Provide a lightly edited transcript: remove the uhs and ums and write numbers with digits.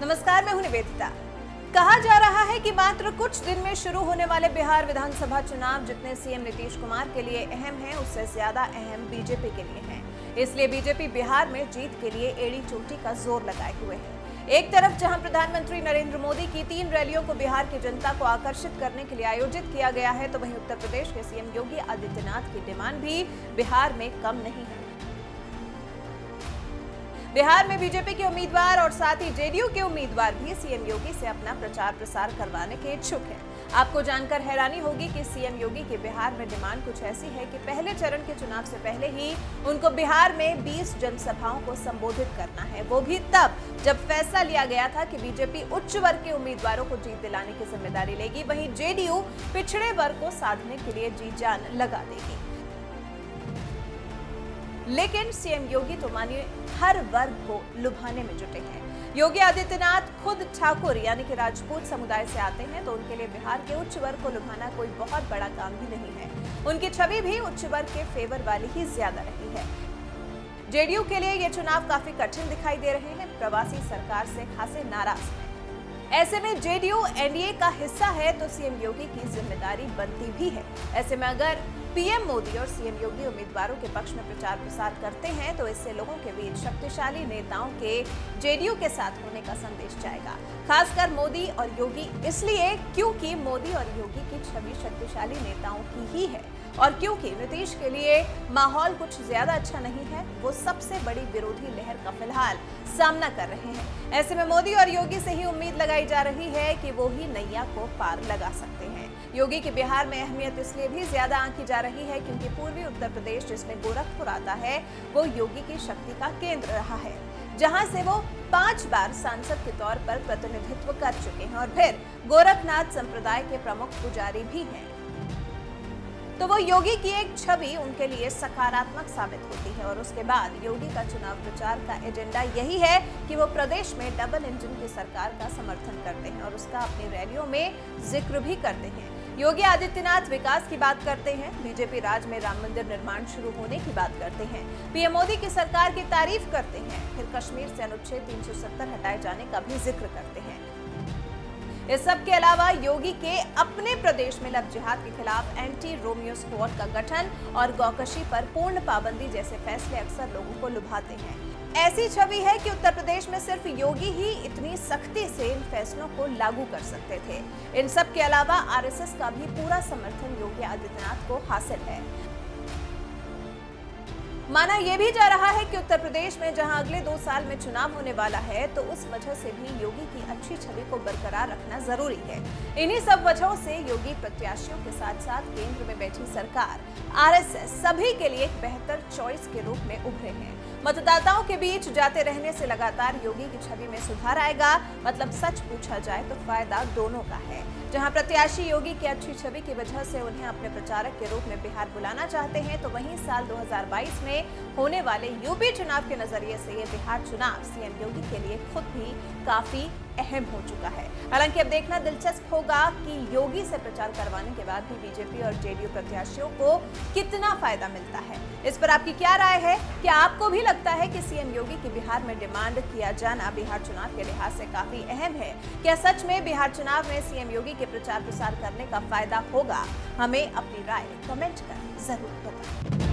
नमस्कार, मैं हूं निवेदिता। कहा जा रहा है कि मात्र कुछ दिन में शुरू होने वाले बिहार विधानसभा चुनाव जितने सीएम नीतीश कुमार के लिए अहम हैं, उससे ज्यादा अहम बीजेपी के लिए हैं। इसलिए बीजेपी बिहार में जीत के लिए एड़ी चोटी का जोर लगाए हुए है। एक तरफ जहां प्रधानमंत्री नरेंद्र मोदी की 3 रैलियों को बिहार की जनता को आकर्षित करने के लिए आयोजित किया गया है, तो वहीं उत्तर प्रदेश के सीएम योगी आदित्यनाथ की डिमांड भी बिहार में कम नहीं है। बिहार में बीजेपी के उम्मीदवार और साथ ही जेडीयू के उम्मीदवार भी सीएम योगी से अपना प्रचार प्रसार करवाने के इच्छुक हैं। आपको जानकर हैरानी होगी कि सीएम योगी की बिहार में डिमांड कुछ ऐसी है कि पहले चरण के चुनाव से पहले ही उनको बिहार में 20 जनसभाओं को संबोधित करना है, वो भी तब जब फैसला लिया गया था कि बीजेपी उच्च वर्ग के उम्मीदवारों को जीत दिलाने की जिम्मेदारी लेगी, वहीं जेडीयू पिछड़े वर्ग को साधने के लिए जी जान लगा देगी। लेकिन सीएम योगी तो मानिए हर वर्ग को लुभाने में जुटे हैं। योगी आदित्यनाथ खुद ठाकुर यानी कि राजपूत समुदाय से आते हैं, तो उनके लिए बिहार के उच्च वर्ग को लुभाना कोई बहुत बड़ा काम भी नहीं है। उनकी छवि भी उच्च वर्ग के फेवर वाली ही ज्यादा रही है। जेडीयू के लिए ये चुनाव काफी कठिन दिखाई दे रहे हैं। प्रवासी सरकार से खासे नाराज हैं। ऐसे में जेडीयू एनडीए का हिस्सा है, तो सीएम योगी की जिम्मेदारी बनती भी है। ऐसे में अगर पीएम मोदी और सीएम योगी उम्मीदवारों के पक्ष में प्रचार प्रसार करते हैं, तो इससे लोगों के बीच शक्तिशाली नेताओं के जेडीयू के साथ होने का संदेश जाएगा। खासकर मोदी और योगी इसलिए क्योंकि मोदी और योगी की छवि शक्तिशाली नेताओं की ही है, और क्योंकि नीतीश के लिए माहौल कुछ ज्यादा अच्छा नहीं है। वो सबसे बड़ी विरोधी लहर का फिलहाल सामना कर रहे हैं। ऐसे में मोदी और योगी से ही उम्मीद लगाई जा रही है कि वो ही नैया को पार लगा सकते हैं। योगी की बिहार में अहमियत इसलिए भी ज्यादा आंकी जा रही है क्योंकि पूर्वी उत्तर प्रदेश जिसमें गोरखपुर आता है, वो योगी की शक्ति का केंद्र रहा है, जहां से वो 5 बार सांसद के तौर पर प्रतिनिधित्व कर चुके हैं और फिर गोरखनाथ संप्रदाय के प्रमुख पुजारी भी हैं। तो वो योगी की एक छवि उनके लिए सकारात्मक साबित होती है। और उसके बाद योगी का चुनाव प्रचार का एजेंडा यही है कि वो प्रदेश में डबल इंजन की सरकार का समर्थन करते हैं और उसका अपनी रैलियों में जिक्र भी करते हैं। योगी आदित्यनाथ विकास की बात करते हैं, बीजेपी राज में राम मंदिर निर्माण शुरू होने की बात करते हैं, पीएम मोदी की सरकार की तारीफ करते हैं, फिर कश्मीर से अनुच्छेद 370 हटाए जाने का भी जिक्र करते हैं। इस सब के अलावा योगी के अपने प्रदेश में लव जिहाद के खिलाफ एंटी रोमियो स्क्वाड का गठन और गौकशी पर पूर्ण पाबंदी जैसे फैसले अक्सर लोगों को लुभाते हैं। ऐसी छवि है कि उत्तर प्रदेश में सिर्फ योगी ही इतनी सख्ती से इन फैसलों को लागू कर सकते थे। इन सब के अलावा आरएसएस का भी पूरा समर्थन योगी आदित्यनाथ को हासिल है। माना यह भी जा रहा है कि उत्तर प्रदेश में जहां अगले 2 साल में चुनाव होने वाला है, तो उस वजह से भी योगी की अच्छी छवि को बरकरार रखना जरूरी है। इन्हीं सब वजहों से योगी प्रत्याशियों के साथ साथ केंद्र में बैठी सरकार, आरएसएस सभी के लिए एक बेहतर चॉइस के रूप में उभरे हैं। मतदाताओं के बीच जाते रहने से लगातार योगी की छवि में सुधार आएगा। मतलब सच पूछा जाए तो फायदा दोनों का है। जहां प्रत्याशी योगी की अच्छी छवि की वजह से उन्हें अपने प्रचारक के रूप में बिहार बुलाना चाहते हैं, तो वहीं साल 2022 में होने वाले यूपी चुनाव के नजरिए से ये बिहार चुनाव सीएम योगी के लिए खुद भी काफी अहम हो चुका है। हालांकि अब देखना दिलचस्प होगा कि योगी से प्रचार करवाने के बाद भी बीजेपी और जेडीयू प्रत्याशियों को कितना फायदा मिलता है। इस पर आपकी क्या राय है? क्या आपको भी लगता है कि सीएम योगी की बिहार में डिमांड किया जाना बिहार चुनाव के लिहाज से काफी अहम है? क्या सच में बिहार चुनाव में सीएम योगी के प्रचार प्रसार करने का फायदा होगा? हमें अपनी राय कमेंट कर जरूर बताएं।